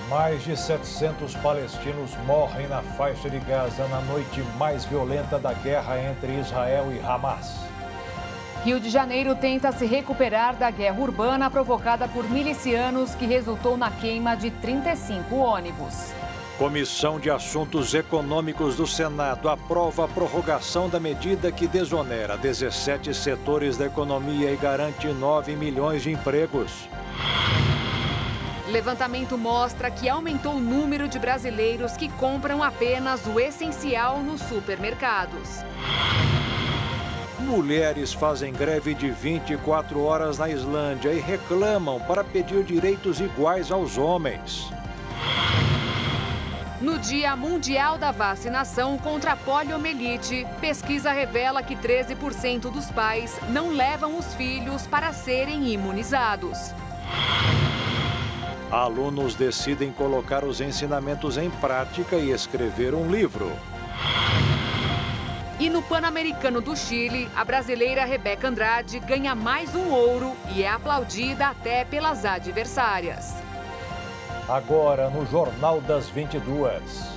Mais de 700 palestinos morrem na faixa de Gaza na noite mais violenta da guerra entre Israel e Hamas. Rio de Janeiro tenta se recuperar da guerra urbana provocada por milicianos que resultou na queima de 35 ônibus. Comissão de Assuntos Econômicos do Senado aprova a prorrogação da medida que desonera 17 setores da economia e garante 9 milhões de empregos. Levantamento mostra que aumentou o número de brasileiros que compram apenas o essencial nos supermercados. Mulheres fazem greve de 24 horas na Islândia e reclamam para pedir direitos iguais aos homens. No Dia Mundial da Vacinação contra a poliomielite, pesquisa revela que 13% dos pais não levam os filhos para serem imunizados. Alunos decidem colocar os ensinamentos em prática e escrever um livro. E no Pan-Americano do Chile, a brasileira Rebeca Andrade ganha mais um ouro e é aplaudida até pelas adversárias. Agora no Jornal das 22.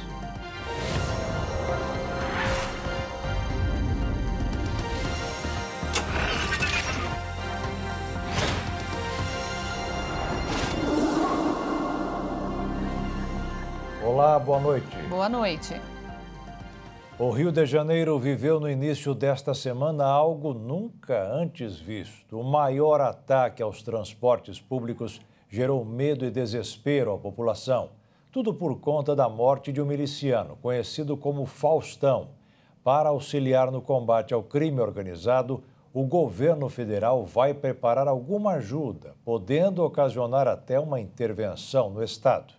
Olá, boa noite. Boa noite. O Rio de Janeiro viveu no início desta semana algo nunca antes visto. O maior ataque aos transportes públicos gerou medo e desespero à população. Tudo por conta da morte de um miliciano, conhecido como Faustão. Para auxiliar no combate ao crime organizado, o governo federal vai preparar alguma ajuda, podendo ocasionar até uma intervenção no estado.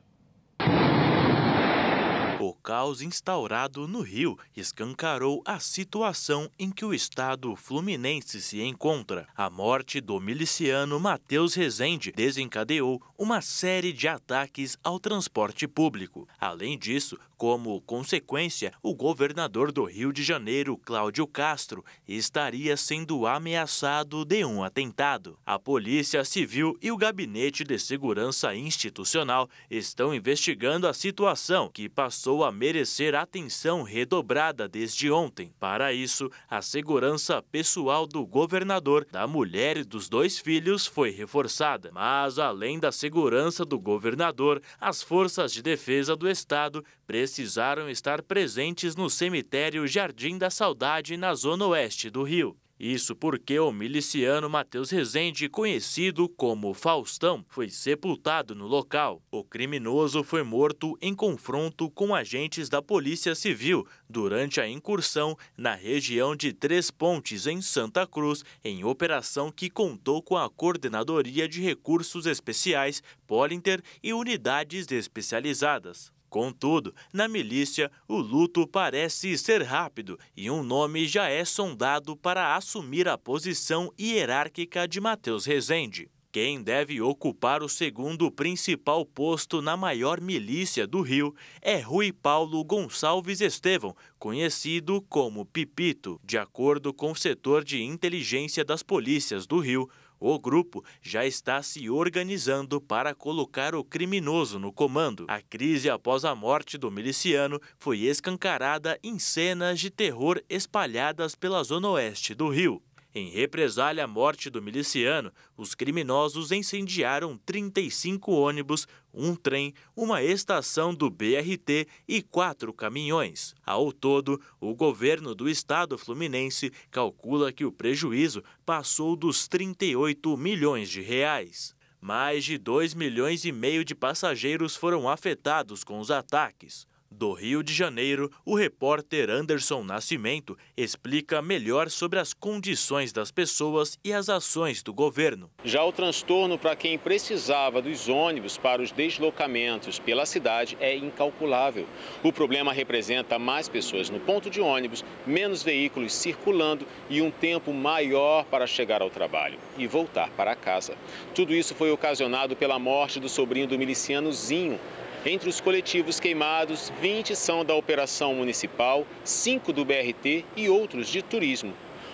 O caos instaurado no Rio escancarou a situação em que o estado fluminense se encontra. A morte do miliciano Matheus Rezende desencadeou uma série de ataques ao transporte público. Além disso, como consequência, o governador do Rio de Janeiro, Cláudio Castro, estaria sendo ameaçado de um atentado. A Polícia Civil e o Gabinete de Segurança Institucional estão investigando a situação, que passou a merecer atenção redobrada desde ontem. Para isso, a segurança pessoal do governador, da mulher e dos 2 filhos foi reforçada. Mas, além da segurança do governador, as forças de defesa do estado precisaram estar presentes no cemitério Jardim da Saudade, na zona oeste do Rio. Isso porque o miliciano Matheus Rezende, conhecido como Faustão, foi sepultado no local. O criminoso foi morto em confronto com agentes da Polícia Civil durante a incursão na região de Três Pontes, em Santa Cruz, em operação que contou com a Coordenadoria de Recursos Especiais, Polinter e unidades especializadas. Contudo, na milícia, o luto parece ser rápido e um nome já é sondado para assumir a posição hierárquica de Matheus Rezende. Quem deve ocupar o segundo principal posto na maior milícia do Rio é Rui Paulo Gonçalves Estevão, conhecido como Pipito. De acordo com o setor de inteligência das polícias do Rio, o grupo já está se organizando para colocar o criminoso no comando. A crise após a morte do miliciano foi escancarada em cenas de terror espalhadas pela zona oeste do Rio. Em represália à morte do miliciano, os criminosos incendiaram 35 ônibus, um trem, uma estação do BRT e 4 caminhões. Ao todo, o governo do estado fluminense calcula que o prejuízo passou dos 38 milhões de reais. Mais de 2,5 milhões de passageiros foram afetados com os ataques. Do Rio de Janeiro, o repórter Anderson Nascimento explica melhor sobre as condições das pessoas e as ações do governo. Já o transtorno para quem precisava dos ônibus para os deslocamentos pela cidade é incalculável. O problema representa mais pessoas no ponto de ônibus, menos veículos circulando e um tempo maior para chegar ao trabalho e voltar para casa. Tudo isso foi ocasionado pela morte do sobrinho do miliciano Zinho. Entre os coletivos queimados, 20 são da operação municipal, 5 do BRT e outros de turismo.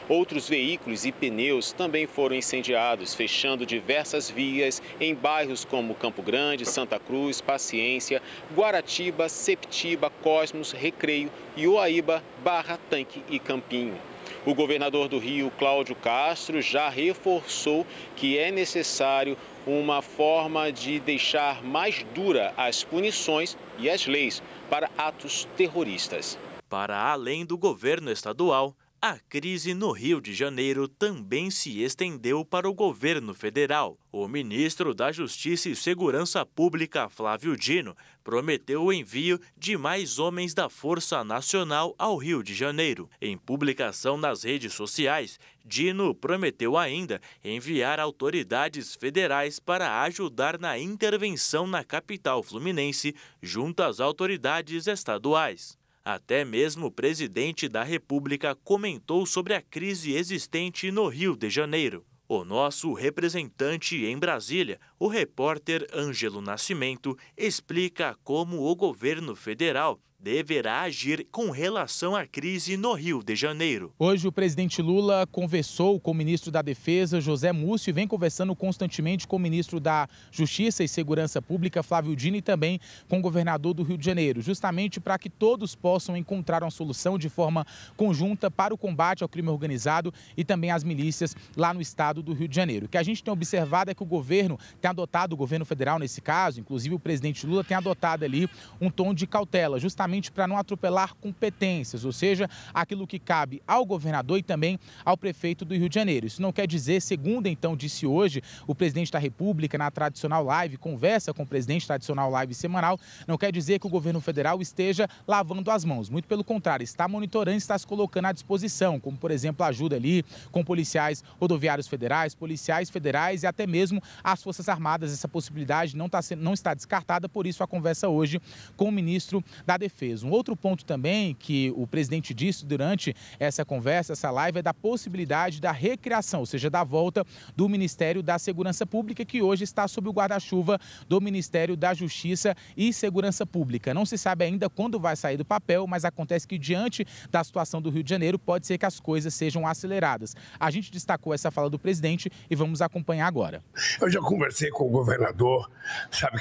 Outros veículos e pneus também foram incendiados, fechando diversas vias em bairros como Campo Grande, Santa Cruz, Paciência, Guaratiba, Septiba, Cosmos, Recreio, Ioaíba, Barra, Tanque e Campinho. O governador do Rio, Cláudio Castro, já reforçou que é necessário uma forma de deixar mais dura as punições e as leis para atos terroristas. Para além do governo estadual, a crise no Rio de Janeiro também se estendeu para o governo federal. O ministro da Justiça e Segurança Pública, Flávio Dino, prometeu o envio de mais homens da Força Nacional ao Rio de Janeiro. Em publicação nas redes sociais, Dino prometeu ainda enviar autoridades federais para ajudar na intervenção na capital fluminense, junto às autoridades estaduais. Até mesmo o presidente da República comentou sobre a crise existente no Rio de Janeiro. O nosso representante em Brasília, o repórter Ângelo Nascimento, explica como o governo federal deverá agir com relação à crise no Rio de Janeiro. Hoje o presidente Lula conversou com o ministro da Defesa, José Múcio, e vem conversando constantemente com o ministro da Justiça e Segurança Pública, Flávio Dino, e também com o governador do Rio de Janeiro, justamente para que todos possam encontrar uma solução de forma conjunta para o combate ao crime organizado e também às milícias lá no estado do Rio de Janeiro. O que a gente tem observado é que o governo tem adotado, o governo federal nesse caso, inclusive o presidente Lula tem adotado ali um tom de cautela, justamente para não atropelar competências, ou seja, aquilo que cabe ao governador e também ao prefeito do Rio de Janeiro. Isso não quer dizer, segundo então disse hoje o presidente da República na tradicional live, conversa com o presidente tradicional live semanal, não quer dizer que o governo federal esteja lavando as mãos, muito pelo contrário, está monitorando, está se colocando à disposição, como por exemplo a ajuda ali com policiais rodoviários federais, policiais federais e até mesmo as Forças Armadas. Essa possibilidade não está descartada, por isso a conversa hoje com o ministro da Defesa. Um outro ponto também que o presidente disse durante essa conversa, essa live, é da possibilidade da recriação, ou seja, da volta do Ministério da Segurança Pública, que hoje está sob o guarda-chuva do Ministério da Justiça e Segurança Pública. Não se sabe ainda quando vai sair do papel, mas acontece que diante da situação do Rio de Janeiro, pode ser que as coisas sejam aceleradas. A gente destacou essa fala do presidente e vamos acompanhar agora. Eu já conversei com o governador,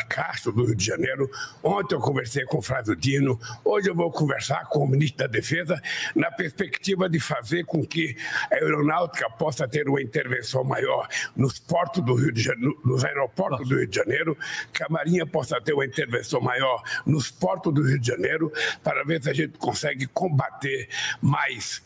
Castro, do Rio de Janeiro. Ontem eu conversei com o Flávio Dino. Hoje eu vou conversar com o ministro da Defesa na perspectiva de fazer com que a aeronáutica possa ter uma intervenção maior nos portos do Rio de Janeiro, nos aeroportos do Rio de Janeiro, que a Marinha possa ter uma intervenção maior nos portos do Rio de Janeiro, para ver se a gente consegue combater mais,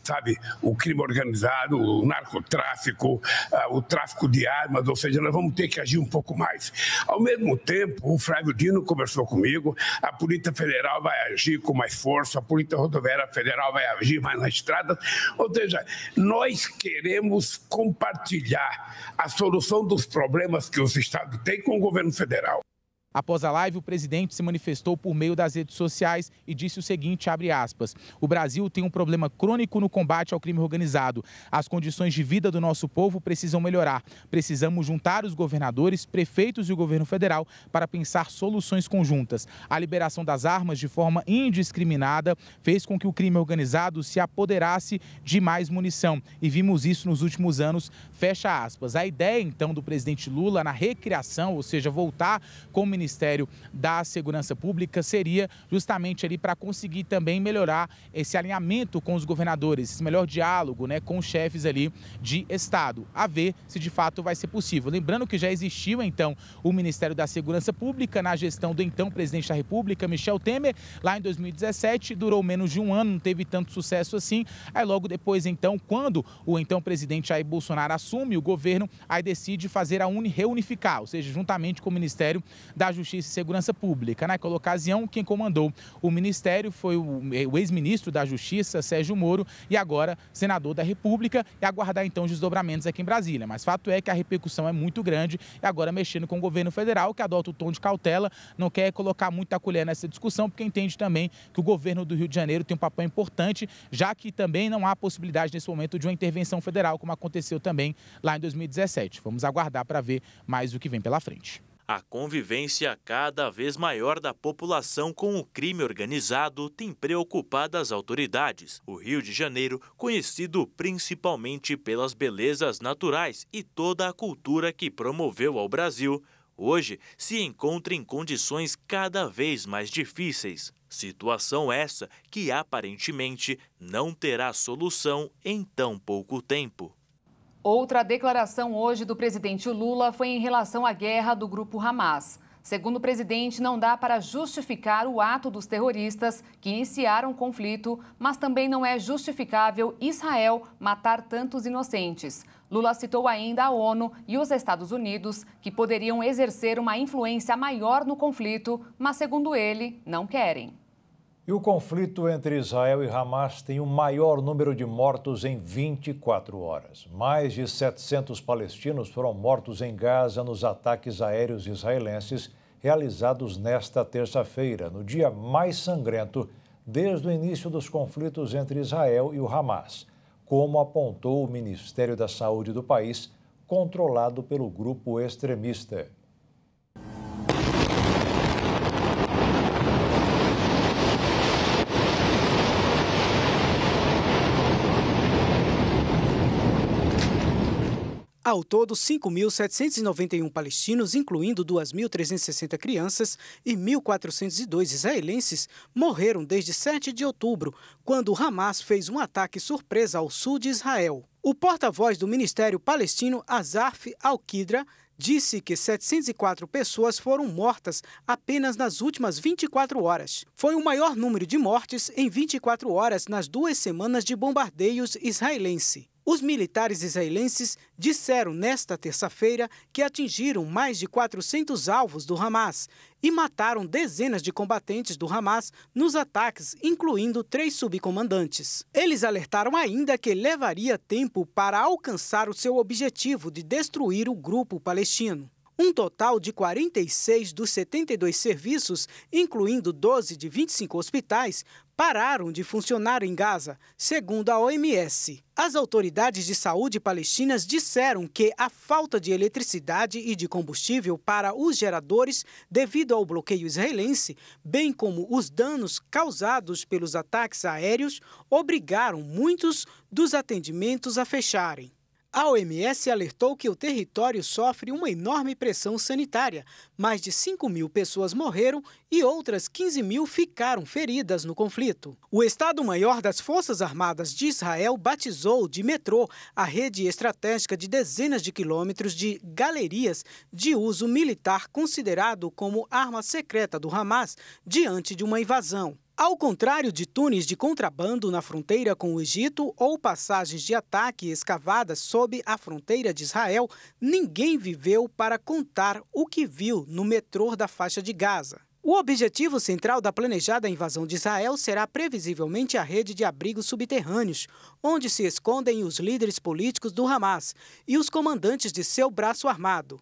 o crime organizado, o narcotráfico, o tráfico de armas, ou seja, nós vamos ter que agir um pouco mais. Ao mesmo tempo, o Flávio Dino conversou comigo, a Polícia Federal vai agir com mais força, a Polícia Rodoviária Federal vai agir mais nas estradas, ou seja, nós queremos compartilhar a solução dos problemas que os estados têm com o governo federal. Após a live, o presidente se manifestou por meio das redes sociais e disse o seguinte, abre aspas, o Brasil tem um problema crônico no combate ao crime organizado. As condições de vida do nosso povo precisam melhorar. Precisamos juntar os governadores, prefeitos e o governo federal para pensar soluções conjuntas. A liberação das armas de forma indiscriminada fez com que o crime organizado se apoderasse de mais munição. E vimos isso nos últimos anos, fecha aspas. A ideia, então, do presidente Lula na recriação, ou seja, voltar com o Ministério da Segurança Pública, seria justamente ali para conseguir também melhorar esse alinhamento com os governadores, esse melhor diálogo, com os chefes ali de Estado, a ver se de fato vai ser possível. Lembrando que já existiu então o Ministério da Segurança Pública na gestão do então presidente da República, Michel Temer, lá em 2017, durou menos de um ano, não teve tanto sucesso assim. Aí logo depois então, quando o então presidente Jair Bolsonaro assume o governo, aí decide fazer reunificar, ou seja, juntamente com o Ministério da Justiça e Segurança Pública. Naquela ocasião, quem comandou o ministério foi o ex-ministro da Justiça, Sérgio Moro, e agora senador da República, e aguardar então os desdobramentos aqui em Brasília. Mas fato é que a repercussão é muito grande, e agora mexendo com o governo federal, que adota o tom de cautela, não quer colocar muita colher nessa discussão, porque entende também que o governo do Rio de Janeiro tem um papel importante, já que também não há possibilidade nesse momento de uma intervenção federal, como aconteceu também lá em 2017. Vamos aguardar para ver mais o que vem pela frente. A convivência cada vez maior da população com o crime organizado tem preocupado as autoridades. O Rio de Janeiro, conhecido principalmente pelas belezas naturais e toda a cultura que promoveu ao Brasil, hoje se encontra em condições cada vez mais difíceis. Situação essa que aparentemente não terá solução em tão pouco tempo. Outra declaração hoje do presidente Lula foi em relação à guerra do grupo Hamas. Segundo o presidente, não dá para justificar o ato dos terroristas que iniciaram o conflito, mas também não é justificável Israel matar tantos inocentes. Lula citou ainda a ONU e os Estados Unidos, que poderiam exercer uma influência maior no conflito, mas, segundo ele, não querem. E o conflito entre Israel e Hamas tem o maior número de mortos em 24 horas. Mais de 700 palestinos foram mortos em Gaza nos ataques aéreos israelenses realizados nesta terça-feira, no dia mais sangrento desde o início dos conflitos entre Israel e o Hamas, como apontou o Ministério da Saúde do país, controlado pelo grupo extremista. Ao todo, 5.791 palestinos, incluindo 2.360 crianças e 1.402 israelenses, morreram desde 7 de outubro, quando o Hamas fez um ataque surpresa ao sul de Israel. O porta-voz do Ministério Palestino, Asaf Al-Qidra, disse que 704 pessoas foram mortas apenas nas últimas 24 horas. Foi o maior número de mortes em 24 horas nas 2 semanas de bombardeios israelense. Os militares israelenses disseram nesta terça-feira que atingiram mais de 400 alvos do Hamas e mataram dezenas de combatentes do Hamas nos ataques, incluindo 3 subcomandantes. Eles alertaram ainda que levaria tempo para alcançar o seu objetivo de destruir o grupo palestino. Um total de 46 dos 72 serviços, incluindo 12 de 25 hospitais, pararam de funcionar em Gaza, segundo a OMS. As autoridades de saúde palestinas disseram que a falta de eletricidade e de combustível para os geradores devido ao bloqueio israelense, bem como os danos causados pelos ataques aéreos, obrigaram muitos dos atendimentos a fecharem. A OMS alertou que o território sofre uma enorme pressão sanitária. Mais de 5.000 pessoas morreram e outras 15.000 ficaram feridas no conflito. O Estado-Maior das Forças Armadas de Israel batizou de metrô a rede estratégica de dezenas de quilômetros de galerias de uso militar considerado como arma secreta do Hamas diante de uma invasão. Ao contrário de túneis de contrabando na fronteira com o Egito ou passagens de ataque escavadas sob a fronteira de Israel, ninguém viveu para contar o que viu no metrô da faixa de Gaza. O objetivo central da planejada invasão de Israel será previsivelmente a rede de abrigos subterrâneos, onde se escondem os líderes políticos do Hamas e os comandantes de seu braço armado,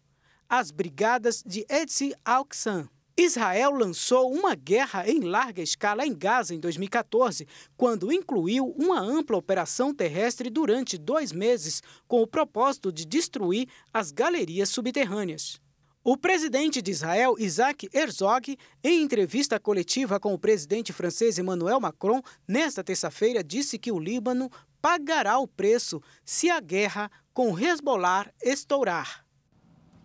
as brigadas de Etzi al-Qassam. Israel lançou uma guerra em larga escala em Gaza em 2014, quando incluiu uma ampla operação terrestre durante 2 meses, com o propósito de destruir as galerias subterrâneas. O presidente de Israel, Isaac Herzog, em entrevista coletiva com o presidente francês Emmanuel Macron, nesta terça-feira, disse que o Líbano pagará o preço se a guerra com o Hezbollah estourar.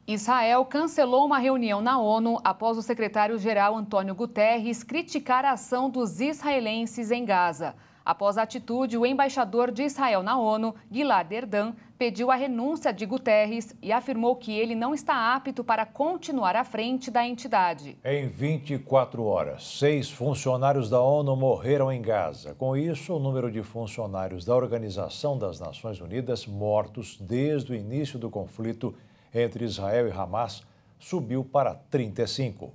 Israel cancelou uma reunião na ONU após o secretário-geral Antônio Guterres criticar a ação dos israelenses em Gaza. Após a atitude, o embaixador de Israel na ONU, Gilad Erdan, pediu a renúncia de Guterres e afirmou que ele não está apto para continuar à frente da entidade. Em 24 horas, 6 funcionários da ONU morreram em Gaza. Com isso, o número de funcionários da Organização das Nações Unidas mortos desde o início do conflito entre Israel e Hamas subiu para 35.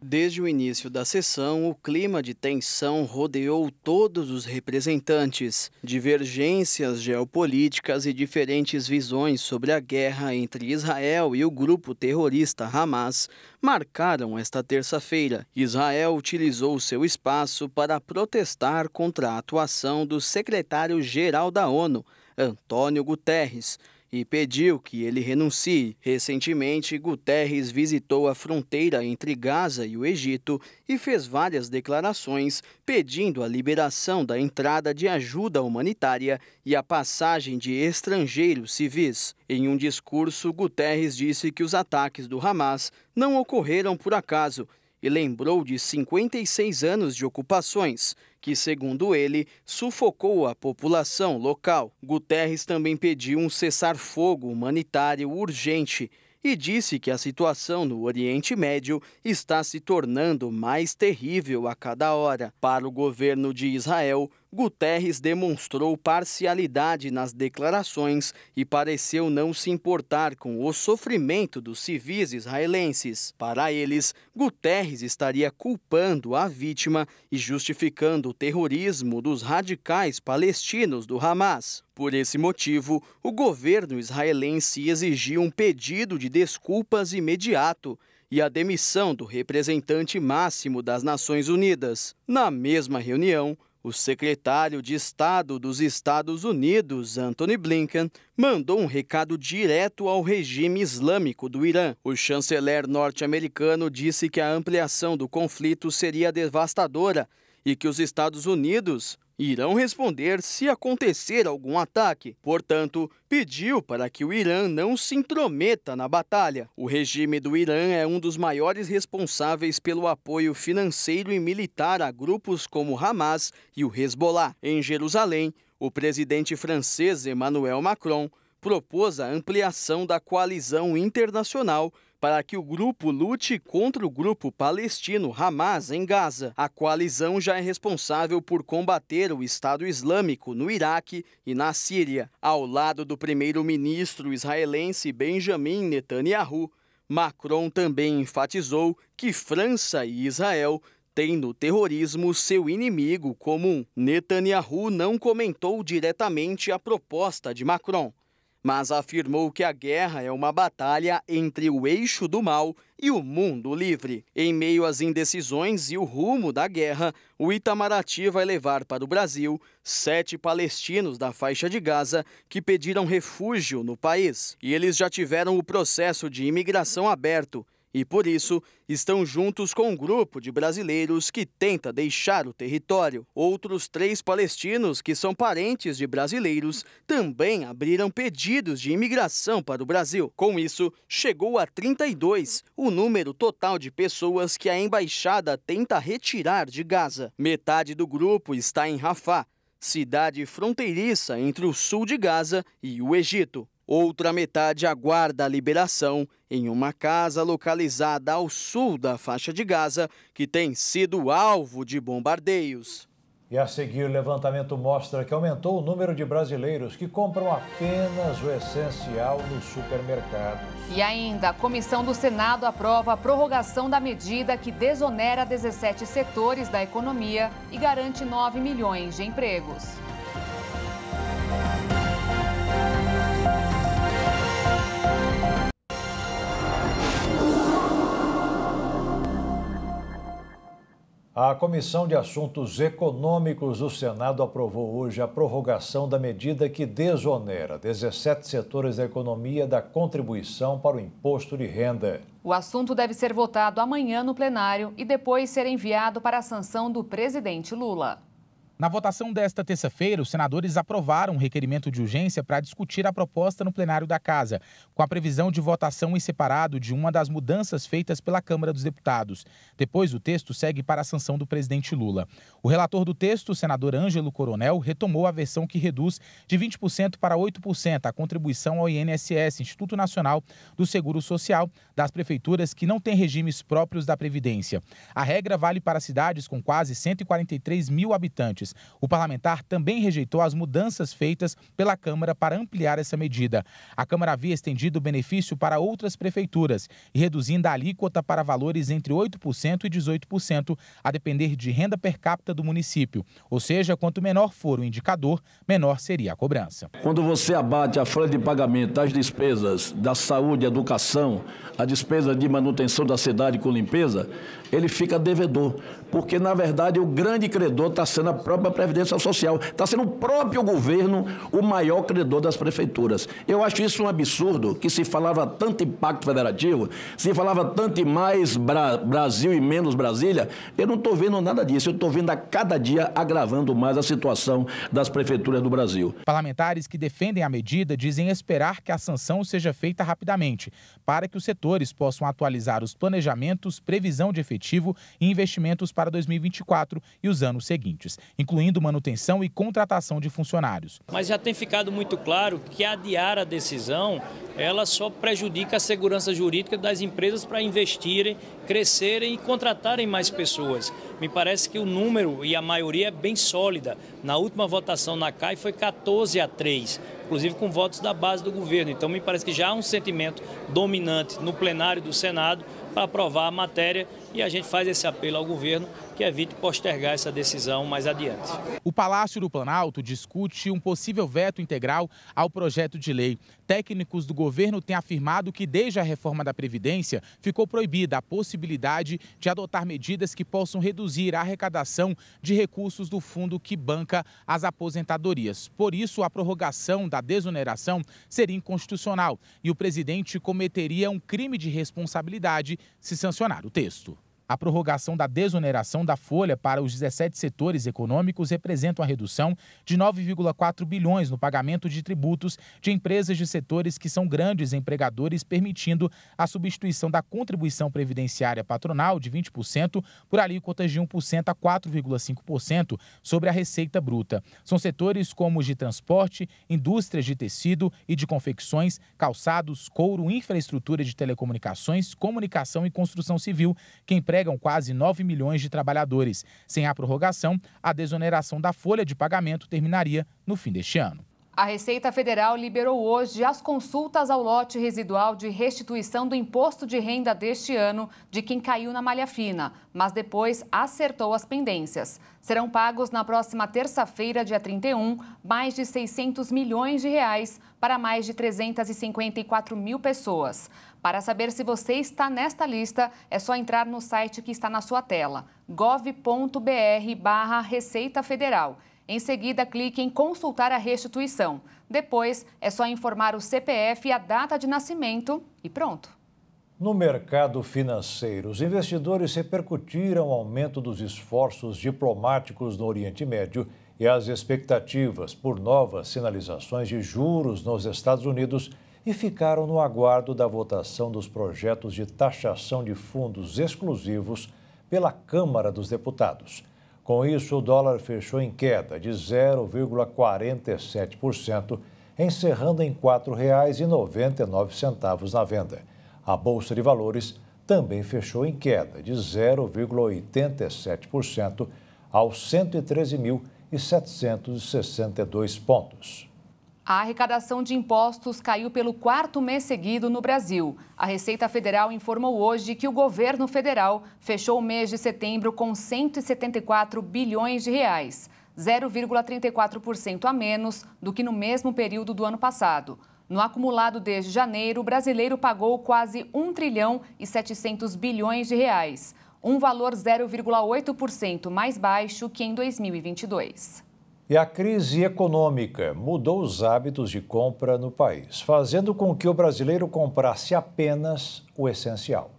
Desde o início da sessão, o clima de tensão rodeou todos os representantes. Divergências geopolíticas e diferentes visões sobre a guerra entre Israel e o grupo terrorista Hamas marcaram esta terça-feira. Israel utilizou seu espaço para protestar contra a atuação do secretário-geral da ONU, Antônio Guterres, e pediu que ele renuncie. Recentemente, Guterres visitou a fronteira entre Gaza e o Egito e fez várias declarações pedindo a liberação da entrada de ajuda humanitária e a passagem de estrangeiros civis. Em um discurso, Guterres disse que os ataques do Hamas não ocorreram por acaso e lembrou de 56 anos de ocupações, que, segundo ele, sufocou a população local. Guterres também pediu um cessar-fogo humanitário urgente e disse que a situação no Oriente Médio está se tornando mais terrível a cada hora. Para o governo de Israel, Guterres demonstrou parcialidade nas declarações e pareceu não se importar com o sofrimento dos civis israelenses. Para eles, Guterres estaria culpando a vítima e justificando o terrorismo dos radicais palestinos do Hamas. Por esse motivo, o governo israelense exigiu um pedido de desculpas imediato e a demissão do representante máximo das Nações Unidas. Na mesma reunião, o secretário de Estado dos Estados Unidos, Antony Blinken, mandou um recado direto ao regime islâmico do Irã. O chanceler norte-americano disse que a ampliação do conflito seria devastadora e que os Estados Unidos irão responder se acontecer algum ataque. Portanto, pediu para que o Irã não se intrometa na batalha. O regime do Irã é um dos maiores responsáveis pelo apoio financeiro e militar a grupos como Hamas e o Hezbollah. Em Jerusalém, o presidente francês Emmanuel Macron propôs a ampliação da coalizão internacional para que o grupo lute contra o grupo palestino Hamas em Gaza. A coalizão já é responsável por combater o Estado Islâmico no Iraque e na Síria. Ao lado do primeiro-ministro israelense Benjamin Netanyahu, Macron também enfatizou que França e Israel têm no terrorismo seu inimigo comum. Netanyahu não comentou diretamente a proposta de Macron, mas afirmou que a guerra é uma batalha entre o eixo do mal e o mundo livre. Em meio às indecisões e o rumo da guerra, o Itamaraty vai levar para o Brasil 7 palestinos da faixa de Gaza que pediram refúgio no país. E eles já tiveram o processo de imigração aberto e, por isso, estão juntos com um grupo de brasileiros que tenta deixar o território. Outros 3 palestinos, que são parentes de brasileiros, também abriram pedidos de imigração para o Brasil. Com isso, chegou a 32 o número total de pessoas que a embaixada tenta retirar de Gaza. Metade do grupo está em Rafah, cidade fronteiriça entre o sul de Gaza e o Egito. Outra metade aguarda a liberação em uma casa localizada ao sul da faixa de Gaza, que tem sido alvo de bombardeios. E a seguir, o levantamento mostra que aumentou o número de brasileiros que compram apenas o essencial nos supermercados. E ainda, a comissão do Senado aprova a prorrogação da medida que desonera 17 setores da economia e garante 9 milhões de empregos. A Comissão de Assuntos Econômicos do Senado aprovou hoje a prorrogação da medida que desonera 17 setores da economia da contribuição para o imposto de renda. O assunto deve ser votado amanhã no plenário e depois ser enviado para a sanção do presidente Lula. Na votação desta terça-feira, os senadores aprovaram um requerimento de urgência para discutir a proposta no plenário da Casa, com a previsão de votação em separado de uma das mudanças feitas pela Câmara dos Deputados. Depois, o texto segue para a sanção do presidente Lula. O relator do texto, o senador Ângelo Coronel, retomou a versão que reduz de 20% para 8% a contribuição ao INSS, Instituto Nacional do Seguro Social, das prefeituras que não têm regimes próprios da Previdência. A regra vale para cidades com quase 143 mil habitantes. O parlamentar também rejeitou as mudanças feitas pela Câmara para ampliar essa medida. A Câmara havia estendido o benefício para outras prefeituras e reduzindo a alíquota para valores entre 8% e 18%, a depender de renda per capita do município. Ou seja, quanto menor for o indicador, menor seria a cobrança. Quando você abate a folha de pagamento das despesas da saúde e educação, a despesa de manutenção da cidade com limpeza, ele fica devedor, porque, na verdade, o grande credor está sendo a própria Previdência Social, está sendo o próprio governo o maior credor das prefeituras. Eu acho isso um absurdo, que se falava tanto em pacto federativo, se falava tanto em mais Brasil e menos Brasília, eu não estou vendo nada disso, eu estou vendo a cada dia agravando mais a situação das prefeituras do Brasil. Parlamentares que defendem a medida dizem esperar que a sanção seja feita rapidamente, para que os setores possam atualizar os planejamentos, previsão de efetivo e investimentos para 2024 e os anos seguintes, incluindo manutenção e contratação de funcionários. Mas já tem ficado muito claro que adiar a decisão, ela só prejudica a segurança jurídica das empresas para investirem, crescerem e contratarem mais pessoas. Me parece que o número e a maioria é bem sólida. Na última votação na CAI foi 14-3, inclusive com votos da base do governo. Então me parece que já há um sentimento dominante no plenário do Senado para aprovar a matéria e a gente faz esse apelo ao governo que evite postergar essa decisão mais adiante. O Palácio do Planalto discute um possível veto integral ao projeto de lei. Técnicos do governo têm afirmado que desde a reforma da Previdência ficou proibida a possibilidade de adotar medidas que possam reduzir a arrecadação de recursos do fundo que banca as aposentadorias. Por isso, a prorrogação da desoneração seria inconstitucional e o presidente cometeria um crime de responsabilidade se sancionar o texto. A prorrogação da desoneração da folha para os 17 setores econômicos representa uma redução de 9,4 bilhões no pagamento de tributos de empresas de setores que são grandes empregadores, permitindo a substituição da contribuição previdenciária patronal de 20% por alíquotas de 1% a 4,5% sobre a receita bruta. São setores como os de transporte, indústrias de tecido e de confecções, calçados, couro, infraestrutura de telecomunicações, comunicação e construção civil, que empregam quase 9 milhões de trabalhadores. Sem a prorrogação, a desoneração da folha de pagamento terminaria no fim deste ano. A Receita Federal liberou hoje as consultas ao lote residual de restituição do imposto de renda deste ano de quem caiu na malha fina, mas depois acertou as pendências. Serão pagos na próxima terça-feira, dia 31, mais de 600 milhões de reais para mais de 354 mil pessoas. Para saber se você está nesta lista, é só entrar no site que está na sua tela, gov.br/Receita Federal. Em seguida, clique em consultar a restituição. Depois, é só informar o CPF e a data de nascimento e pronto. No mercado financeiro, os investidores repercutiram o aumento dos esforços diplomáticos no Oriente Médio e as expectativas por novas sinalizações de juros nos Estados Unidos e ficaram no aguardo da votação dos projetos de taxação de fundos exclusivos pela Câmara dos Deputados. Com isso, o dólar fechou em queda de 0,47%, encerrando em R$ 4,99 na venda. A Bolsa de Valores também fechou em queda de 0,87% aos 113.762 pontos. A arrecadação de impostos caiu pelo quarto mês seguido no Brasil. A Receita Federal informou hoje que o governo federal fechou o mês de setembro com 174 bilhões de reais, 0,34% a menos do que no mesmo período do ano passado. No acumulado desde janeiro, o brasileiro pagou quase 1 trilhão e 700 bilhões de reais, um valor 0,8% mais baixo que em 2022. E a crise econômica mudou os hábitos de compra no país, fazendo com que o brasileiro comprasse apenas o essencial.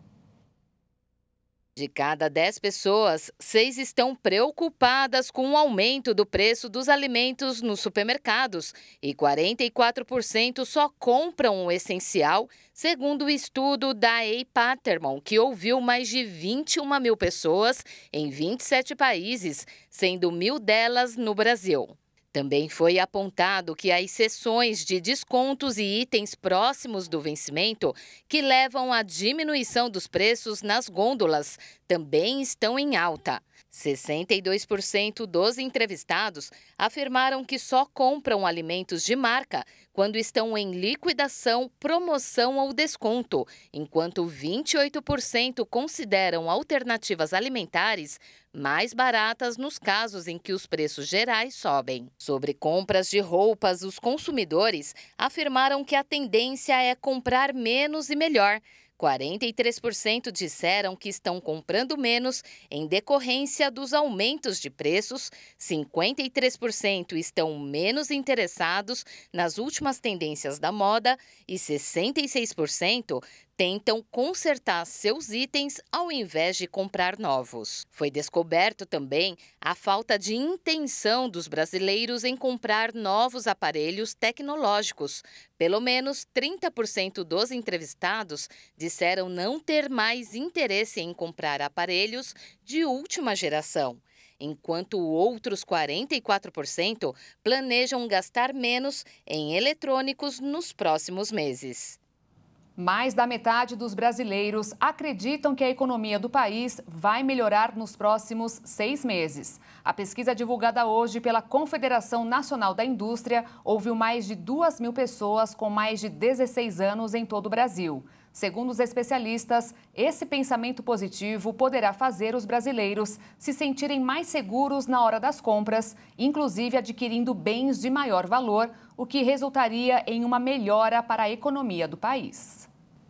De cada 10 pessoas, 6 estão preocupadas com o aumento do preço dos alimentos nos supermercados e 44% só compram o essencial, segundo o estudo da Paterman, que ouviu mais de 21 mil pessoas em 27 países, sendo 1.000 delas no Brasil. Também foi apontado que as sessões de descontos e itens próximos do vencimento, que levam à diminuição dos preços nas gôndolas, também estão em alta. 62% dos entrevistados afirmaram que só compram alimentos de marca quando estão em liquidação, promoção ou desconto, enquanto 28% consideram alternativas alimentares mais baratas nos casos em que os preços gerais sobem. Sobre compras de roupas, os consumidores afirmaram que a tendência é comprar menos e melhor. 43% disseram que estão comprando menos em decorrência dos aumentos de preços, 53% estão menos interessados nas últimas tendências da moda e 66% tentam consertar seus itens ao invés de comprar novos. Foi descoberto também a falta de intenção dos brasileiros em comprar novos aparelhos tecnológicos. Pelo menos 30% dos entrevistados disseram não ter mais interesse em comprar aparelhos de última geração, enquanto outros 44% planejam gastar menos em eletrônicos nos próximos meses. Mais da metade dos brasileiros acreditam que a economia do país vai melhorar nos próximos 6 meses. A pesquisa divulgada hoje pela Confederação Nacional da Indústria ouviu mais de 2.000 pessoas com mais de 16 anos em todo o Brasil. Segundo os especialistas, esse pensamento positivo poderá fazer os brasileiros se sentirem mais seguros na hora das compras, inclusive adquirindo bens de maior valor, o que resultaria em uma melhora para a economia do país.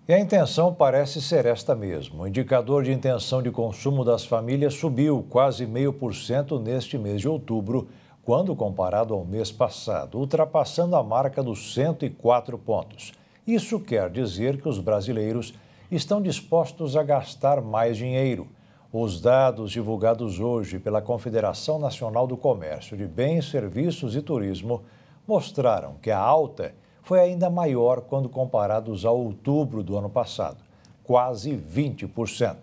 E a intenção parece ser esta mesmo. O indicador de intenção de consumo das famílias subiu quase 0,5% neste mês de outubro, quando comparado ao mês passado, ultrapassando a marca dos 104 pontos. Isso quer dizer que os brasileiros estão dispostos a gastar mais dinheiro. Os dados divulgados hoje pela Confederação Nacional do Comércio de Bens, Serviços e Turismo mostraram que a alta foi ainda maior quando comparados a outubro do ano passado, quase 20%.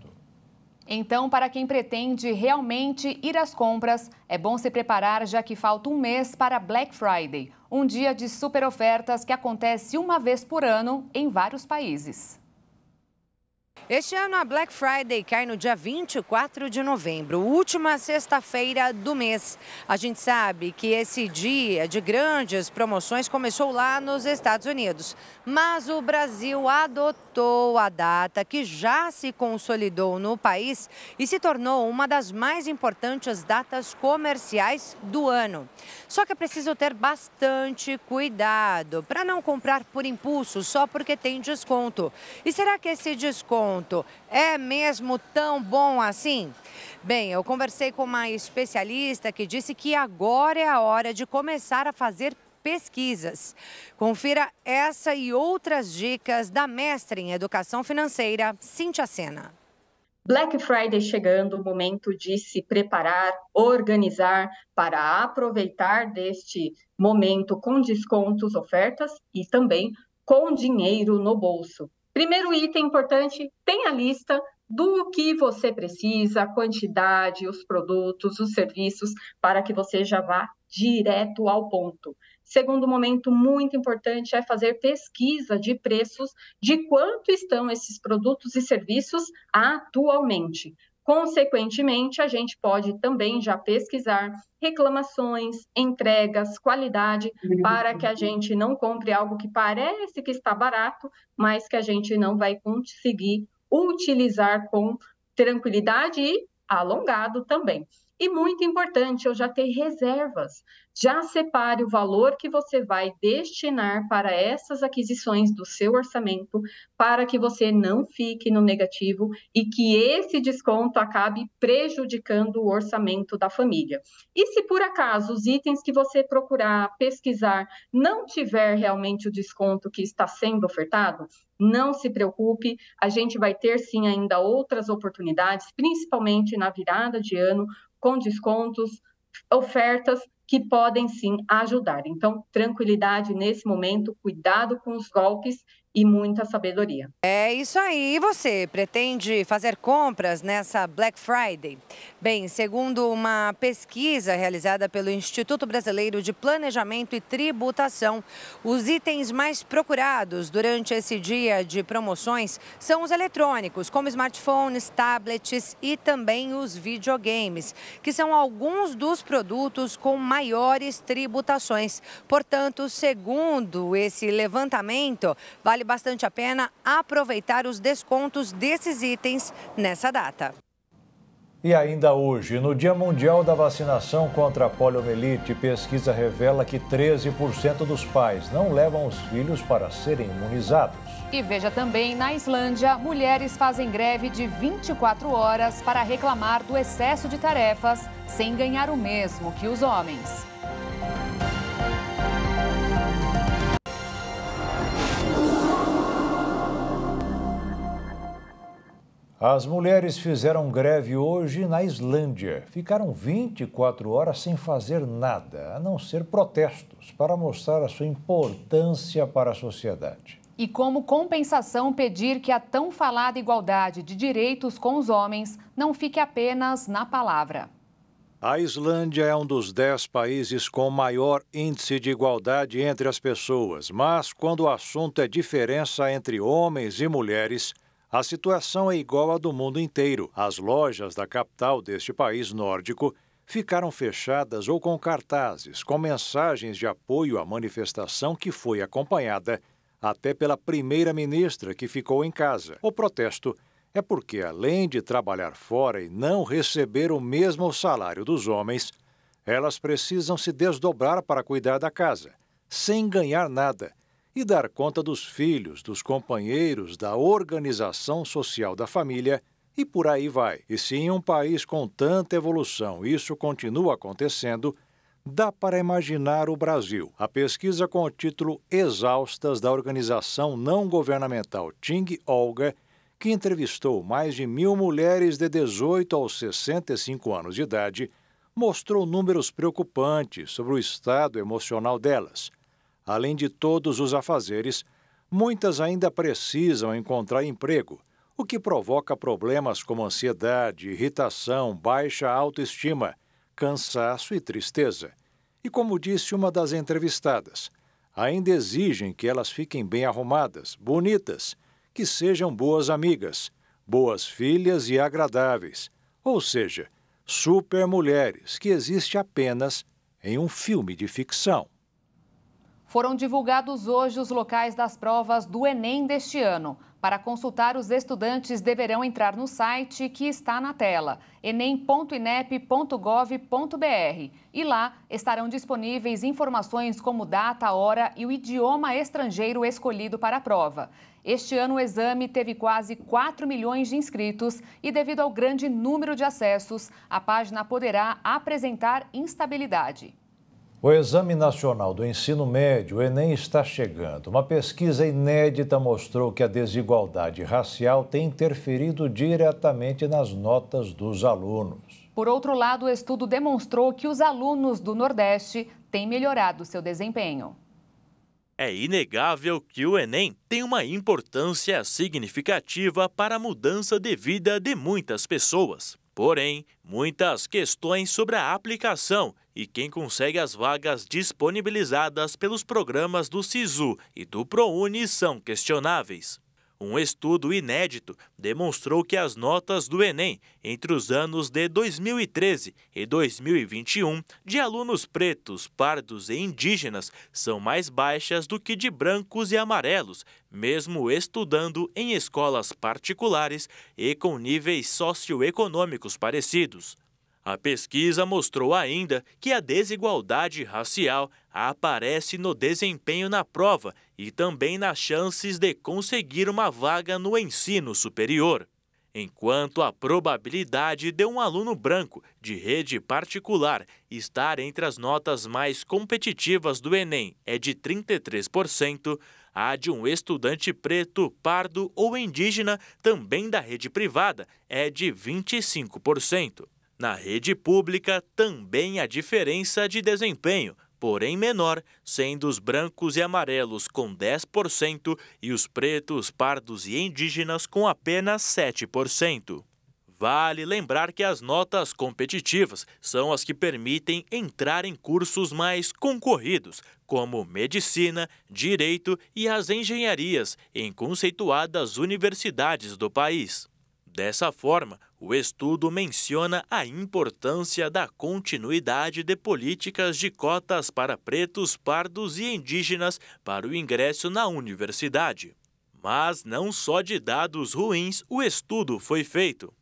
Então, para quem pretende realmente ir às compras, é bom se preparar, já que falta um mês para Black Friday, um dia de super ofertas que acontece uma vez por ano em vários países. Este ano, a Black Friday cai no dia 24 de novembro, última sexta-feira do mês. A gente sabe que esse dia de grandes promoções começou lá nos Estados Unidos, mas o Brasil adotou a data que já se consolidou no país e se tornou uma das mais importantes datas comerciais do ano. Só que é preciso ter bastante cuidado para não comprar por impulso só porque tem desconto. E será que esse desconto é mesmo tão bom assim? Bem, eu conversei com uma especialista que disse que agora é a hora de começar a fazer pesquisas. Confira essa e outras dicas da mestre em Educação Financeira, Cíntia Sena. Black Friday chegando, o momento de se preparar, organizar para aproveitar deste momento com descontos, ofertas e também com dinheiro no bolso. Primeiro item importante, tem a lista do que você precisa, a quantidade, os produtos, os serviços, para que você já vá direto ao ponto. Segundo momento muito importante é fazer pesquisa de preços de quanto estão esses produtos e serviços atualmente. Consequentemente, a gente pode também já pesquisar reclamações, entregas, qualidade, para que a gente não compre algo que parece que está barato, mas que a gente não vai conseguir utilizar com tranquilidade e alongado também. E muito importante, eu já ter reservas. Já separe o valor que você vai destinar para essas aquisições do seu orçamento, para que você não fique no negativo e que esse desconto acabe prejudicando o orçamento da família. E se por acaso os itens que você procurar pesquisar não tiver realmente o desconto que está sendo ofertado, não se preocupe, a gente vai ter sim ainda outras oportunidades, principalmente na virada de ano, com descontos, ofertas que podem sim ajudar. Então, tranquilidade nesse momento, cuidado com os golpes e muita sabedoria. É isso aí. E você pretende fazer compras nessa Black Friday? Bem, segundo uma pesquisa realizada pelo Instituto Brasileiro de Planejamento e Tributação, os itens mais procurados durante esse dia de promoções são os eletrônicos, como smartphones, tablets e também os videogames, que são alguns dos produtos com maiores tributações. Portanto, segundo esse levantamento, vale bastante a pena aproveitar os descontos desses itens nessa data. E ainda hoje, no Dia Mundial da Vacinação contra a poliomielite, pesquisa revela que 13% dos pais não levam os filhos para serem imunizados. E veja também, na Islândia, mulheres fazem greve de 24 horas para reclamar do excesso de tarefas, sem ganhar o mesmo que os homens. As mulheres fizeram greve hoje na Islândia. Ficaram 24 horas sem fazer nada, a não ser protestos, para mostrar a sua importância para a sociedade. E como compensação, pedir que a tão falada igualdade de direitos com os homens não fique apenas na palavra. A Islândia é um dos 10 países com maior índice de igualdade entre as pessoas, mas quando o assunto é diferença entre homens e mulheres, a situação é igual à do mundo inteiro. As lojas da capital deste país nórdico ficaram fechadas ou com cartazes com mensagens de apoio à manifestação que foi acompanhada até pela primeira-ministra, que ficou em casa. O protesto é porque, além de trabalhar fora e não receber o mesmo salário dos homens, elas precisam se desdobrar para cuidar da casa, sem ganhar nada, e dar conta dos filhos, dos companheiros, da organização social da família e por aí vai. E se em um país com tanta evolução isso continua acontecendo, dá para imaginar o Brasil. A pesquisa com o título Exaustas da organização não governamental Ting Olga, que entrevistou mais de 1.000 mulheres de 18 aos 65 anos de idade, mostrou números preocupantes sobre o estado emocional delas. Além de todos os afazeres, muitas ainda precisam encontrar emprego, o que provoca problemas como ansiedade, irritação, baixa autoestima, cansaço e tristeza. E como disse uma das entrevistadas, ainda exigem que elas fiquem bem arrumadas, bonitas, que sejam boas amigas, boas filhas e agradáveis, ou seja, super mulheres que existe apenas em um filme de ficção. Foram divulgados hoje os locais das provas do Enem deste ano. Para consultar, os estudantes deverão entrar no site que está na tela, enem.inep.gov.br. E lá estarão disponíveis informações como data, hora e o idioma estrangeiro escolhido para a prova. Este ano o exame teve quase 4 milhões de inscritos e, devido ao grande número de acessos, a página poderá apresentar instabilidade. O Exame Nacional do Ensino Médio, o Enem, está chegando. Uma pesquisa inédita mostrou que a desigualdade racial tem interferido diretamente nas notas dos alunos. Por outro lado, o estudo demonstrou que os alunos do Nordeste têm melhorado seu desempenho. É inegável que o Enem tem uma importância significativa para a mudança de vida de muitas pessoas. Porém, muitas questões sobre a aplicação e quem consegue as vagas disponibilizadas pelos programas do SISU e do ProUni são questionáveis. Um estudo inédito demonstrou que as notas do Enem entre os anos de 2013 e 2021 de alunos pretos, pardos e indígenas são mais baixas do que de brancos e amarelos, mesmo estudando em escolas particulares e com níveis socioeconômicos parecidos. A pesquisa mostrou ainda que a desigualdade racial aparece no desempenho na prova e também nas chances de conseguir uma vaga no ensino superior. Enquanto a probabilidade de um aluno branco de rede particular estar entre as notas mais competitivas do Enem é de 33%, a de um estudante preto, pardo ou indígena também da rede privada é de 25%. Na rede pública, também há diferença de desempenho, porém menor, sendo os brancos e amarelos com 10% e os pretos, pardos e indígenas com apenas 7%. Vale lembrar que as notas competitivas são as que permitem entrar em cursos mais concorridos, como medicina, direito e as engenharias em conceituadas universidades do país. Dessa forma, o estudo menciona a importância da continuidade de políticas de cotas para pretos, pardos e indígenas para o ingresso na universidade. Mas não só de dados ruins o estudo foi feito.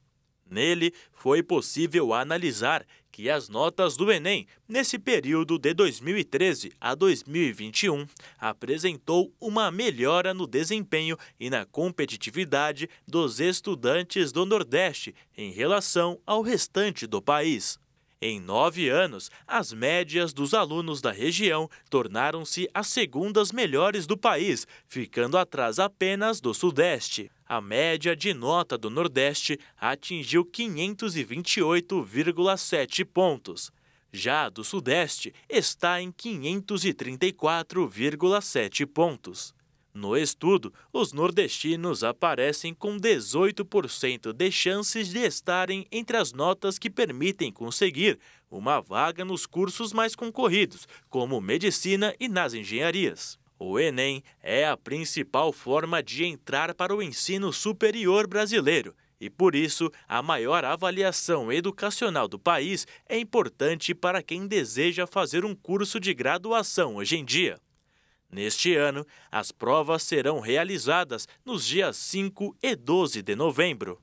Nele, foi possível analisar que as notas do Enem, nesse período de 2013 a 2021, apresentou uma melhora no desempenho e na competitividade dos estudantes do Nordeste em relação ao restante do país. Em 9 anos, as médias dos alunos da região tornaram-se as segundas melhores do país, ficando atrás apenas do Sudeste. A média de nota do Nordeste atingiu 528,7 pontos. Já a do Sudeste está em 534,7 pontos. No estudo, os nordestinos aparecem com 18% de chances de estarem entre as notas que permitem conseguir uma vaga nos cursos mais concorridos, como medicina e nas engenharias. O Enem é a principal forma de entrar para o ensino superior brasileiro e, por isso, a maior avaliação educacional do país é importante para quem deseja fazer um curso de graduação hoje em dia. Neste ano, as provas serão realizadas nos dias 5 e 12 de novembro.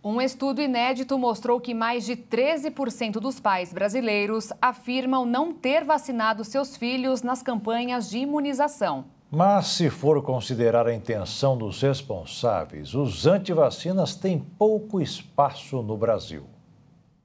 Um estudo inédito mostrou que mais de 13% dos pais brasileiros afirmam não ter vacinado seus filhos nas campanhas de imunização. Mas, se for considerar a intenção dos responsáveis, os antivacinas têm pouco espaço no Brasil.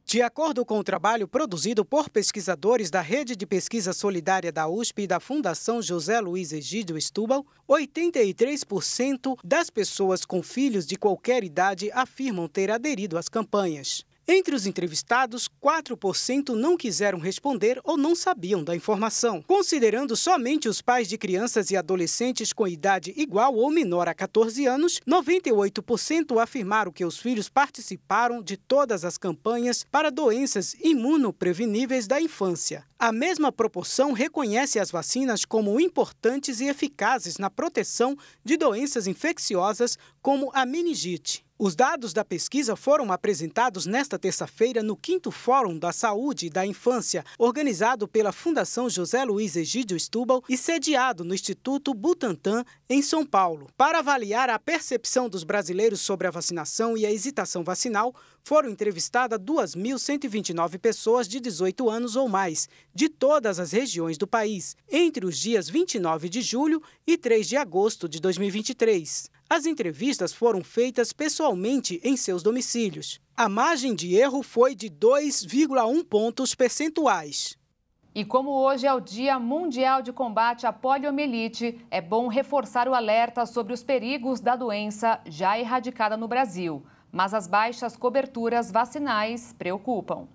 De acordo com o trabalho produzido por pesquisadores da Rede de Pesquisa Solidária da USP e da Fundação José Luiz Egídio Stubble, 83% das pessoas com filhos de qualquer idade afirmam ter aderido às campanhas. Entre os entrevistados, 4% não quiseram responder ou não sabiam da informação. Considerando somente os pais de crianças e adolescentes com idade igual ou menor a 14 anos, 98% afirmaram que os filhos participaram de todas as campanhas para doenças imunopreveníveis da infância. A mesma proporção reconhece as vacinas como importantes e eficazes na proteção de doenças infecciosas como a meningite. Os dados da pesquisa foram apresentados nesta terça-feira no 5º Fórum da Saúde e da Infância, organizado pela Fundação José Luiz Egídio Stubble e sediado no Instituto Butantan, em São Paulo. Para avaliar a percepção dos brasileiros sobre a vacinação e a hesitação vacinal, foram entrevistadas 2.129 pessoas de 18 anos ou mais, de todas as regiões do país, entre os dias 29 de julho e 3 de agosto de 2023. As entrevistas foram feitas pessoalmente em seus domicílios. A margem de erro foi de 2,1 pontos percentuais. E como hoje é o Dia Mundial de Combate à Poliomielite, é bom reforçar o alerta sobre os perigos da doença já erradicada no Brasil. Mas as baixas coberturas vacinais preocupam.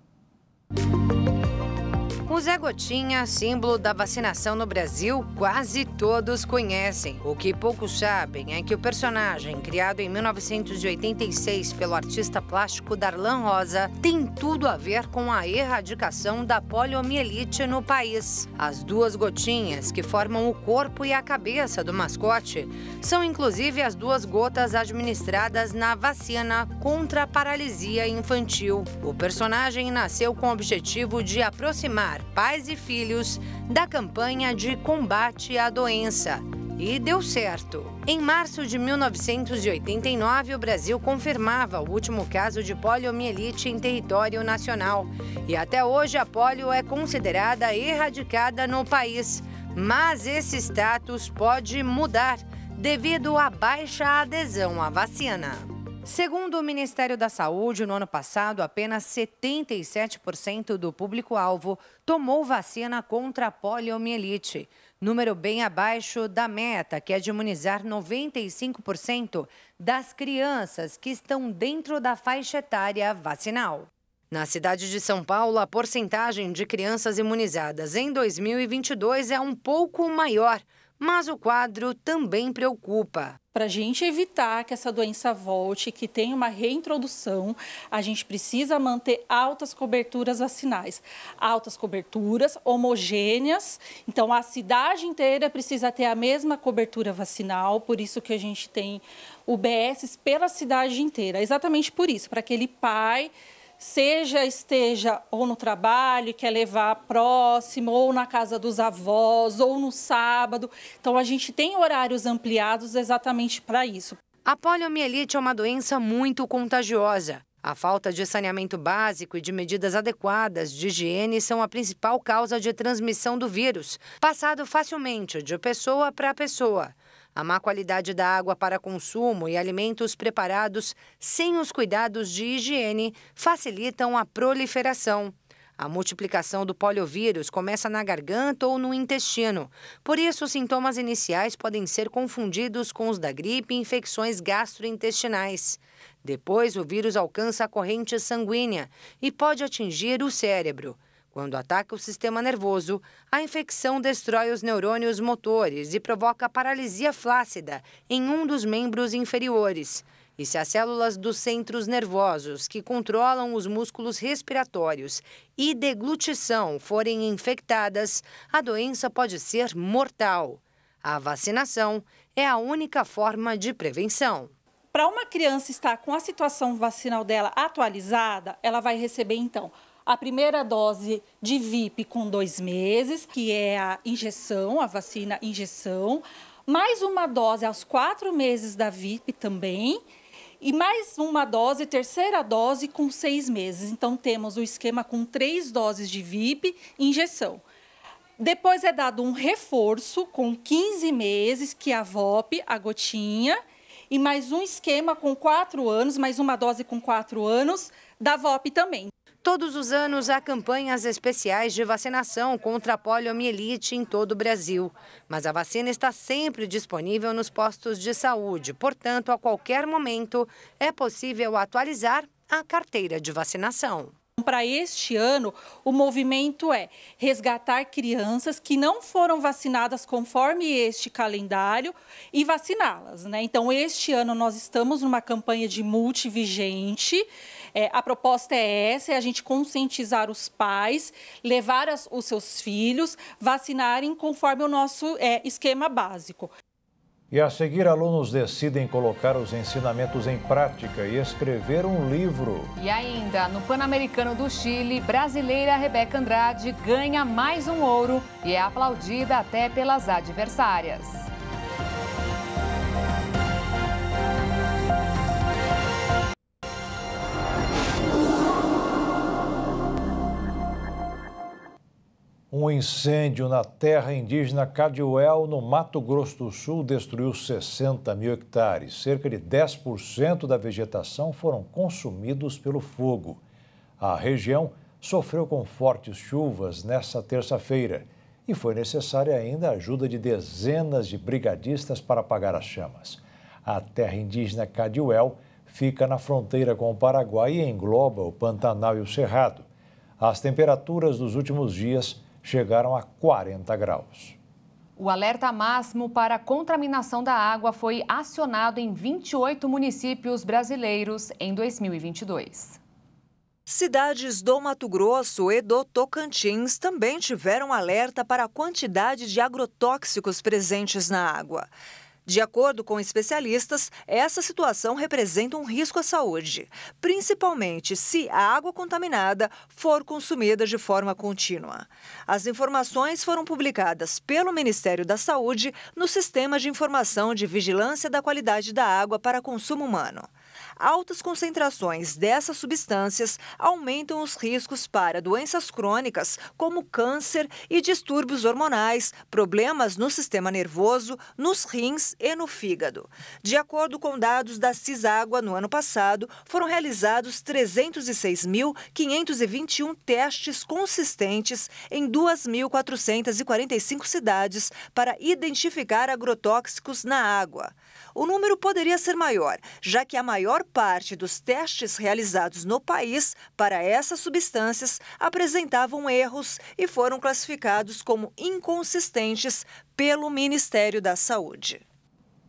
O Zé Gotinha, símbolo da vacinação no Brasil, quase todos conhecem. O que poucos sabem é que o personagem, criado em 1986 pelo artista plástico Darlan Rosa, tem tudo a ver com a erradicação da poliomielite no país. As duas gotinhas que formam o corpo e a cabeça do mascote são inclusive as duas gotas administradas na vacina contra a paralisia infantil. O personagem nasceu com o objetivo de aproximar pais e filhos da campanha de combate à doença. E deu certo. Em março de 1989, o Brasil confirmava o último caso de poliomielite em território nacional. E até hoje a polio é considerada erradicada no país. Mas esse status pode mudar devido à baixa adesão à vacina. Segundo o Ministério da Saúde, no ano passado, apenas 77% do público-alvo tomou vacina contra a poliomielite, número bem abaixo da meta, que é de imunizar 95% das crianças que estão dentro da faixa etária vacinal. Na cidade de São Paulo, a porcentagem de crianças imunizadas em 2022 é um pouco maior, mas o quadro também preocupa. Para a gente evitar que essa doença volte, que tenha uma reintrodução, a gente precisa manter altas coberturas vacinais. Altas coberturas, homogêneas. Então, a cidade inteira precisa ter a mesma cobertura vacinal, por isso que a gente tem UBSs pela cidade inteira. Exatamente por isso, para aquele pai... esteja ou no trabalho, quer levar próximo, ou na casa dos avós, ou no sábado. Então, a gente tem horários ampliados exatamente para isso. A poliomielite é uma doença muito contagiosa. A falta de saneamento básico e de medidas adequadas de higiene são a principal causa de transmissão do vírus, passado facilmente de pessoa para pessoa. A má qualidade da água para consumo e alimentos preparados sem os cuidados de higiene facilitam a proliferação. A multiplicação do poliovírus começa na garganta ou no intestino. Por isso, os sintomas iniciais podem ser confundidos com os da gripe e infecções gastrointestinais. Depois, o vírus alcança a corrente sanguínea e pode atingir o cérebro. Quando ataca o sistema nervoso, a infecção destrói os neurônios motores e provoca paralisia flácida em um dos membros inferiores. E se as células dos centros nervosos que controlam os músculos respiratórios e deglutição forem infectadas, a doença pode ser mortal. A vacinação é a única forma de prevenção. Para uma criança estar com a situação vacinal dela atualizada, ela vai receber, então, a primeira dose de VIP com 2 meses, que é a injeção, a vacina injeção, mais uma dose aos 4 meses da VIP também, e mais uma dose, terceira dose, com 6 meses. Então, temos o esquema com 3 doses de VIP e injeção. Depois é dado um reforço com 15 meses, que é a VOP, a gotinha, e mais um esquema com 4 anos, mais uma dose com 4 anos, da VOP também. Todos os anos há campanhas especiais de vacinação contra a poliomielite em todo o Brasil. Mas a vacina está sempre disponível nos postos de saúde. Portanto, a qualquer momento é possível atualizar a carteira de vacinação. Para este ano, o movimento é resgatar crianças que não foram vacinadas conforme este calendário e vaciná-las, né? Então, este ano nós estamos numa campanha de multivigente. A proposta é essa, é a gente conscientizar os pais, levar os seus filhos, vacinarem conforme o nosso esquema básico. E a seguir, alunos decidem colocar os ensinamentos em prática e escrever um livro. E ainda, no Pan-Americano do Chile, brasileira Rebeca Andrade ganha mais um ouro e é aplaudida até pelas adversárias. Um incêndio na terra indígena Cadiuel, no Mato Grosso do Sul, destruiu 60 mil hectares. Cerca de 10% da vegetação foram consumidos pelo fogo. A região sofreu com fortes chuvas nesta terça-feira e foi necessária ainda a ajuda de dezenas de brigadistas para apagar as chamas. A terra indígena Cadiuel fica na fronteira com o Paraguai e engloba o Pantanal e o Cerrado. As temperaturas dos últimos dias chegaram a 40 graus. O alerta máximo para a contaminação da água foi acionado em 28 municípios brasileiros em 2022. Cidades do Mato Grosso e do Tocantins também tiveram alerta para a quantidade de agrotóxicos presentes na água. De acordo com especialistas, essa situação representa um risco à saúde, principalmente se a água contaminada for consumida de forma contínua. As informações foram publicadas pelo Ministério da Saúde no Sistema de Informação de Vigilância da Qualidade da Água para Consumo Humano. Altas concentrações dessas substâncias aumentam os riscos para doenças crônicas, como câncer e distúrbios hormonais, problemas no sistema nervoso, nos rins e no fígado. De acordo com dados da Ciságua, no ano passado, foram realizados 306.521 testes consistentes em 2.445 cidades para identificar agrotóxicos na água. O número poderia ser maior, já que a maior parte dos testes realizados no país para essas substâncias apresentavam erros e foram classificados como inconsistentes pelo Ministério da Saúde.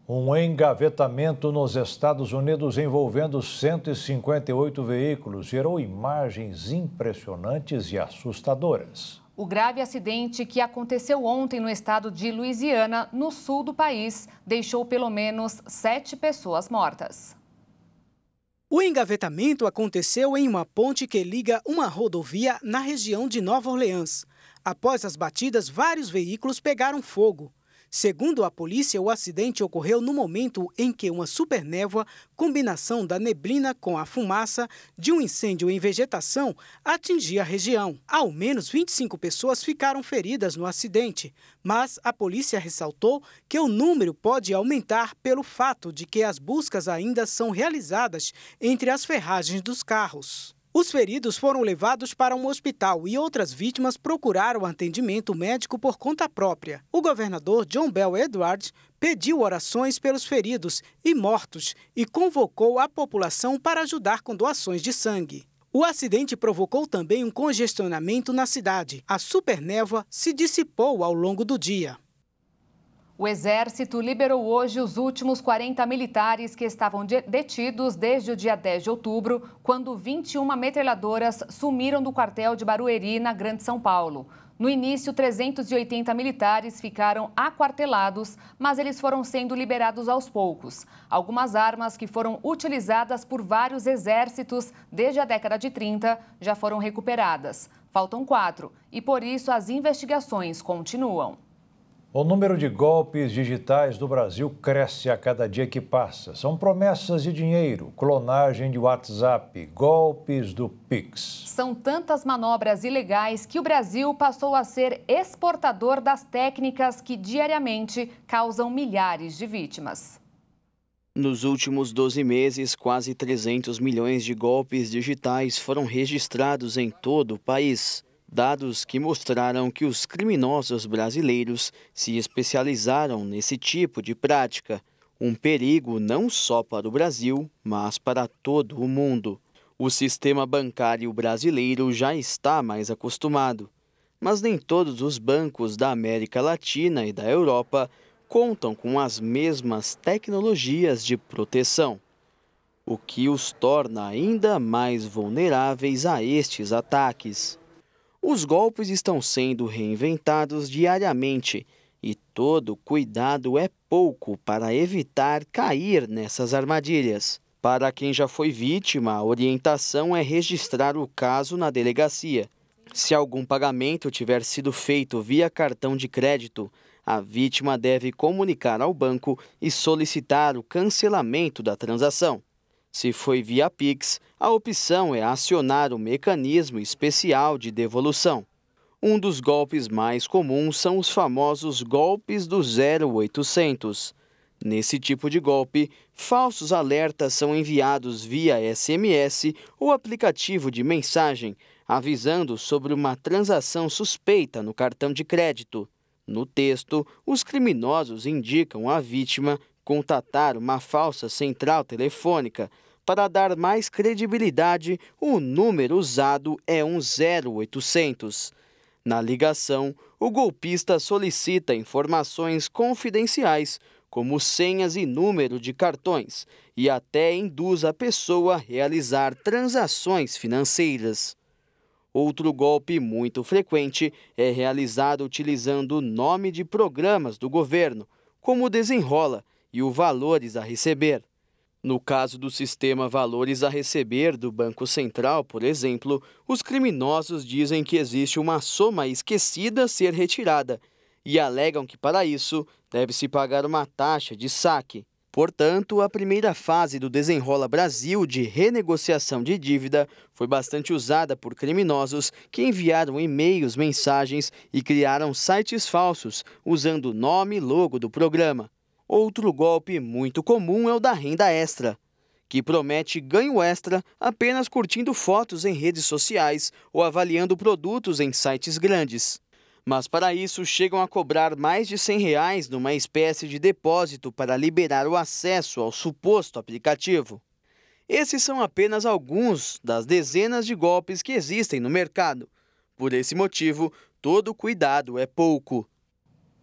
Um engavetamento nos Estados Unidos envolvendo 158 veículos gerou imagens impressionantes e assustadoras. O grave acidente que aconteceu ontem no estado de Louisiana, no sul do país, deixou pelo menos 7 pessoas mortas. O engavetamento aconteceu em uma ponte que liga uma rodovia na região de Nova Orleans. Após as batidas, vários veículos pegaram fogo. Segundo a polícia, o acidente ocorreu no momento em que uma supernévoa, combinação da neblina com a fumaça de um incêndio em vegetação, atingia a região. Ao menos 25 pessoas ficaram feridas no acidente, mas a polícia ressaltou que o número pode aumentar pelo fato de que as buscas ainda são realizadas entre as ferragens dos carros. Os feridos foram levados para um hospital e outras vítimas procuraram atendimento médico por conta própria. O governador John Bel Edwards pediu orações pelos feridos e mortos e convocou a população para ajudar com doações de sangue. O acidente provocou também um congestionamento na cidade. A supernévoa se dissipou ao longo do dia. O Exército liberou hoje os últimos 40 militares que estavam detidos desde o dia 10 de outubro, quando 21 metralhadoras sumiram do quartel de Barueri, na Grande São Paulo. No início, 380 militares ficaram aquartelados, mas eles foram sendo liberados aos poucos. Algumas armas que foram utilizadas por vários exércitos desde a década de 30 já foram recuperadas. Faltam 4 e, por isso, as investigações continuam. O número de golpes digitais do Brasil cresce a cada dia que passa. São promessas de dinheiro, clonagem de WhatsApp, golpes do Pix. São tantas manobras ilegais que o Brasil passou a ser exportador das técnicas que diariamente causam milhares de vítimas. Nos últimos 12 meses, quase 300 milhões de golpes digitais foram registrados em todo o país. Dados que mostraram que os criminosos brasileiros se especializaram nesse tipo de prática. Um perigo não só para o Brasil, mas para todo o mundo. O sistema bancário brasileiro já está mais acostumado, mas nem todos os bancos da América Latina e da Europa contam com as mesmas tecnologias de proteção, o que os torna ainda mais vulneráveis a estes ataques. Os golpes estão sendo reinventados diariamente e todo cuidado é pouco para evitar cair nessas armadilhas. Para quem já foi vítima, a orientação é registrar o caso na delegacia. Se algum pagamento tiver sido feito via cartão de crédito, a vítima deve comunicar ao banco e solicitar o cancelamento da transação. Se foi via Pix, a opção é acionar o mecanismo especial de devolução. Um dos golpes mais comuns são os famosos golpes do 0800. Nesse tipo de golpe, falsos alertas são enviados via SMS ou aplicativo de mensagem, avisando sobre uma transação suspeita no cartão de crédito. No texto, os criminosos indicam à vítima contatar uma falsa central telefônica. Para dar mais credibilidade, o número usado é um 0800. Na ligação, o golpista solicita informações confidenciais, como senhas e número de cartões, e até induz a pessoa a realizar transações financeiras. Outro golpe muito frequente é realizado utilizando o nome de programas do governo, como o Desenrola e o Valores a Receber. No caso do sistema Valores a Receber do Banco Central, por exemplo, os criminosos dizem que existe uma soma esquecida a ser retirada e alegam que, para isso, deve-se pagar uma taxa de saque. Portanto, a primeira fase do Desenrola Brasil de renegociação de dívida foi bastante usada por criminosos que enviaram e-mails, mensagens e criaram sites falsos usando o nome e logo do programa. Outro golpe muito comum é o da renda extra, que promete ganho extra apenas curtindo fotos em redes sociais ou avaliando produtos em sites grandes. Mas para isso chegam a cobrar mais de R$100 numa espécie de depósito para liberar o acesso ao suposto aplicativo. Esses são apenas alguns das dezenas de golpes que existem no mercado. Por esse motivo, todo cuidado é pouco.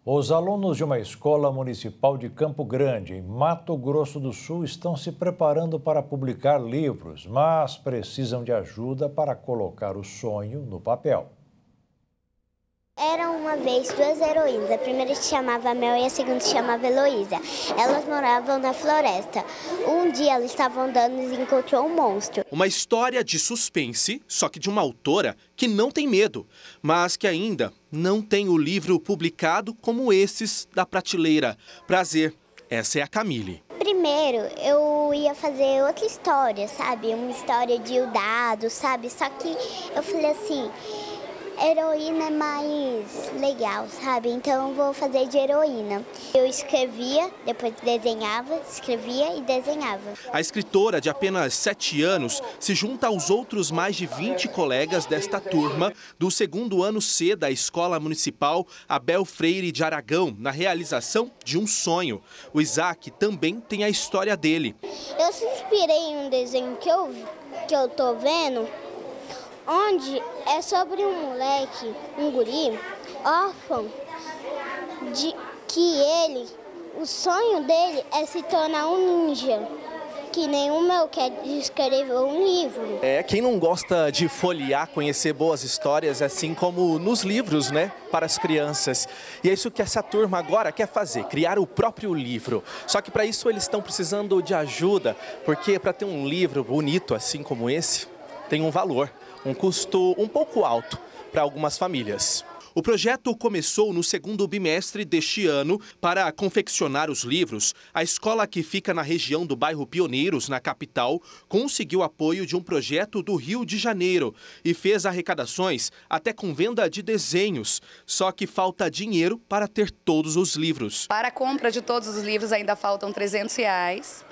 Os alunos de uma escola municipal de Campo Grande, em Mato Grosso do Sul, estão se preparando para publicar livros, mas precisam de ajuda para colocar o sonho no papel. Era uma vez duas heroínas, a primeira se chamava Mel e a segunda se chamava Heloísa. Elas moravam na floresta. Um dia elas estavam andando e encontrou um monstro. Uma história de suspense, só que de uma autora que não tem medo, mas que ainda não tem o livro publicado como esses da prateleira. Prazer, essa é a Camille. Primeiro eu ia fazer outra história, sabe? Uma história de dado, sabe? Só que eu falei assim... Heroína é mais legal, sabe? Então eu vou fazer de heroína. Eu escrevia, depois desenhava, escrevia e desenhava. A escritora de apenas 7 anos se junta aos outros mais de 20 colegas desta turma do 2º ano C da Escola Municipal Abel Freire de Aragão, na realização de um sonho. O Isaac também tem a história dele. Eu se inspirei em um desenho que eu tô vendo, onde é sobre um moleque, um guri, órfão, o sonho dele é se tornar um ninja, que nem o meu quer escrever um livro. Quem não gosta de folhear, conhecer boas histórias, assim como nos livros, né, para as crianças. E é isso que essa turma agora quer fazer, criar o próprio livro. Só que para isso eles estão precisando de ajuda, porque para ter um livro bonito assim como esse, tem um valor. Um custo um pouco alto para algumas famílias. O projeto começou no 2º bimestre deste ano. Para confeccionar os livros, a escola, que fica na região do bairro Pioneiros, na capital, conseguiu apoio de um projeto do Rio de Janeiro e fez arrecadações até com venda de desenhos. Só que falta dinheiro para ter todos os livros. Para a compra de todos os livros ainda faltam R$300.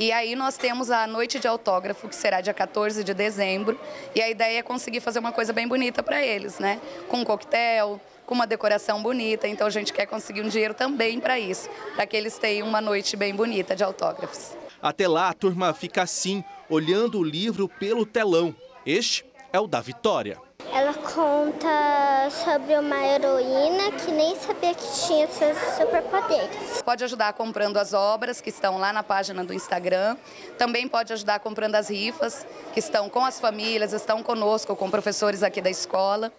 E aí nós temos a noite de autógrafo, que será dia 14 de dezembro. E a ideia é conseguir fazer uma coisa bem bonita para eles, né? Com um coquetel, com uma decoração bonita. Então a gente quer conseguir um dinheiro também para isso, para que eles tenham uma noite bem bonita de autógrafos. Até lá, a turma fica assim, olhando o livro pelo telão. Este é o da Vitória. Ela conta sobre uma heroína que nem sabia que tinha seus superpoderes. Pode ajudar comprando as obras que estão lá na página do Instagram. Também pode ajudar comprando as rifas que estão com as famílias, estão conosco, com professores aqui da escola.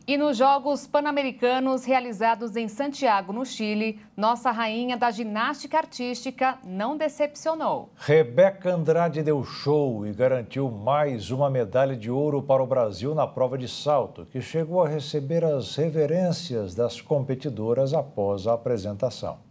E nos Jogos Pan-Americanos realizados em Santiago, no Chile, nossa rainha da ginástica artística não decepcionou. Rebeca Andrade deu show e garantiu mais uma medalha de ouro para o Brasil na prova de salto, que chegou a receber as reverências das competidoras após a apresentação.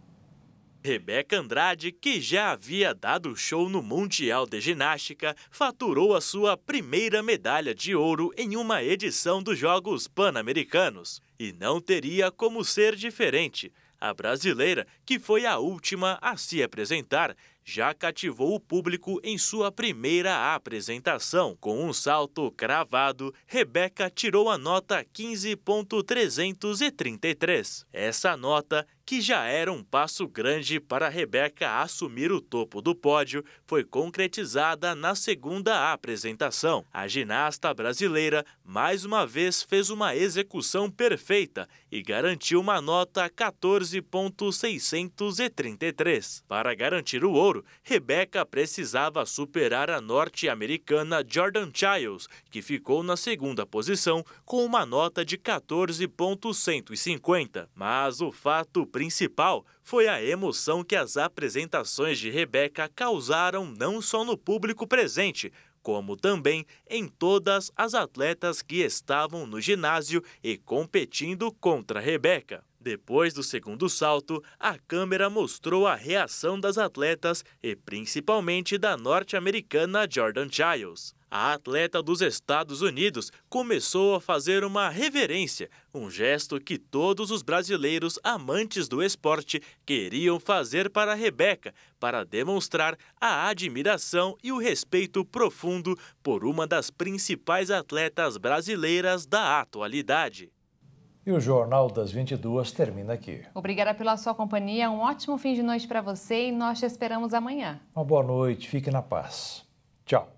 Rebeca Andrade, que já havia dado show no Mundial de Ginástica, faturou a sua primeira medalha de ouro em uma edição dos Jogos Pan-Americanos. E não teria como ser diferente. A brasileira, que foi a última a se apresentar, já cativou o público em sua primeira apresentação. Com um salto cravado, Rebeca tirou a nota 15.333. Essa nota, que já era um passo grande para Rebeca assumir o topo do pódio, foi concretizada na segunda apresentação. A ginasta brasileira mais uma vez fez uma execução perfeita e garantiu uma nota 14.633. Para garantir o ouro, Rebeca precisava superar a norte-americana Jordan Chiles, que ficou na segunda posição com uma nota de 14.150. Mas o fato principal foi a emoção que as apresentações de Rebeca causaram não só no público presente, como também em todas as atletas que estavam no ginásio e competindo contra Rebeca. Depois do segundo salto, a câmera mostrou a reação das atletas e principalmente da norte-americana Jordan Chiles. A atleta dos Estados Unidos começou a fazer uma reverência, um gesto que todos os brasileiros amantes do esporte queriam fazer para a Rebeca, para demonstrar a admiração e o respeito profundo por uma das principais atletas brasileiras da atualidade. E o Jornal das 22 termina aqui. Obrigada pela sua companhia, um ótimo fim de noite para você e nós te esperamos amanhã. Uma boa noite, fique na paz. Tchau.